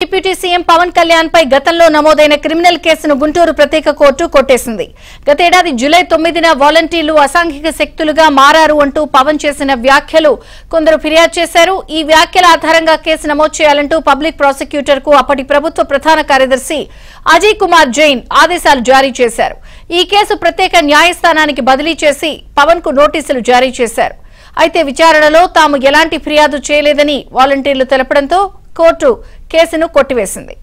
Deputy CM Pawan Kalyan పై గతంలో నమోదైన criminal కేసును గుంటూరు ప్రత్యేక కోర్టు కొట్టేసింది. గతేడాది జూలై 9న వాలంటీర్లు అసాంఘిక శక్తులుగా మారారు అంటూ పవన్ చేసిన వ్యాఖ్యలు కొందరు ఫిర్యాదు చేశారు. ఈ వ్యాఖ్యల ఆధారంగా కేసు నమోదు చేయాలంటూ పబ్లిక్ ప్రాసిక్యూటర్ కు అప్పటి ప్రభుత్వ ప్రధాన కార్యదర్శి అజయ్ కుమార్ జైన్ ఆదేశాలు జారీ చేశారు. ఈ కేసు ప్రత్యేక న్యాయస్థానానికి బదిలీ చేసి పవన్ కు నోటీసులు జారీ చేశారు. అయితే విచారణలో తాము ఎలాంటి ఫిర్యాదు చేయలేదని వాలంటీర్లు తెలపడంతో కోర్టు కేసును కొట్టివేసింది.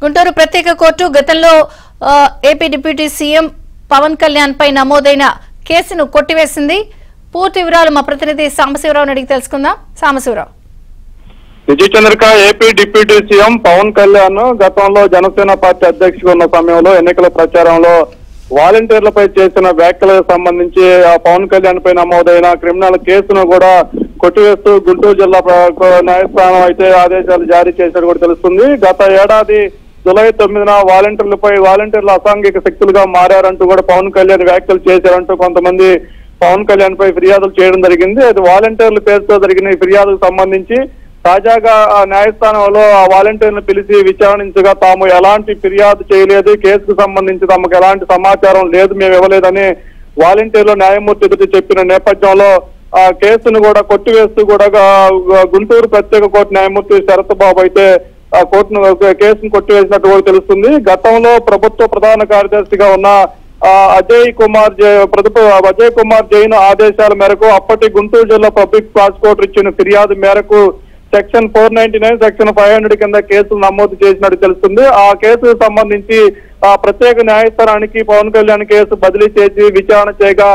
గుంటూరు ప్రత్యేక కోర్టు గతంలో AP deputy CM Pawan Kalyan పై నమోదైన కేసును కొట్టివేసింది. పూర్తి వివరాలు మా ప్రతినిధి సాంబశివరావు అడిగి తెలుసుకుందాం. Sambasivarao. Vijay Chandrika, AP deputy CM Pawan Kalyan గతంలో జనసేన పార్టీ అధ్యక్షుడు ఉన్న సమయంలో ఎన్నికల ప్రచారంలో వాలంటీర్లపై చేసిన వ్యాఖ్యలకు సంబంధించి పవన్ కళ్యాణ్ పై నమోదైన క్రిమినల్ కేసును కూడా కొట్టివేస్తూ గుంటూరు జిల్లా న్యాయస్థానం అయితే ఆదేశాలు జారీ చేసినట్టు కూడా తెలుస్తుంది. గత ఏడాది జూలై 9న వాలంటీర్లు అసాంఘిక శక్తులుగా మారారంటూ కూడా పవన్ కళ్యాణ్ వ్యాఖ్యలు చేశారంటూ కొంతమంది పవన్ కళ్యాణ్ పై ఫిర్యాదులు చేయడం జరిగింది. అది వాలంటీర్ల పేరుతో జరిగిన ఈ ఫిర్యాదుకు సంబంధించి తాజాగా న్యాయస్థానంలో ఆ వాలంటీర్లను పిలిచి విచారించగా తాము ఎలాంటి ఫిర్యాదు చేయలేదు, కేసుకు సంబంధించి తమకు ఎలాంటి సమాచారం లేదు, మేము ఇవ్వలేదని వాలంటీర్లు న్యాయమూర్తి ఎదుటి చెప్పిన నేపథ్యంలో ఆ కేసును కూడా కొట్టివేస్తూ కూడా గుంటూరు ప్రత్యేక కోర్టు న్యాయమూర్తి శరత్ బాబు అయితే కేసును కొట్టివేసినట్టు కూడా తెలుస్తుంది. గతంలో ప్రభుత్వ ప్రధాన కార్యదర్శిగా ఉన్న అజయ్ కుమార్ జైన్ ఆదేశాల మేరకు అప్పటి గుంటూరు జిల్లా పబ్లిక్ ప్రాసిక్యూటర్ ఇచ్చిన ఫిర్యాదు మేరకు సెక్షన్ 499, సెక్షన్ 500 కింద కేసులు నమోదు చేసినట్టు తెలుస్తుంది. ఆ కేసుకు సంబంధించి ఆ ప్రత్యేక న్యాయస్థానానికి పవన్ కళ్యాణ్ కేసు బదిలీ చేసి విచారణ చేయగా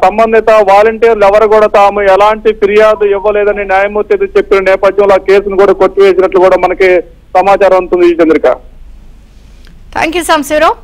సంబంధిత వాలంటీర్లు ఎవరు కూడా తాము ఎలాంటి ఫిర్యాదు ఇవ్వలేదని న్యాయమూర్తి చెప్పిన నేపథ్యంలో ఆ కేసును కూడా కొట్టివేసినట్లు కూడా మనకి సమాచారం ఉంటుంది. చంద్రిక. Thank you Sambasivarao.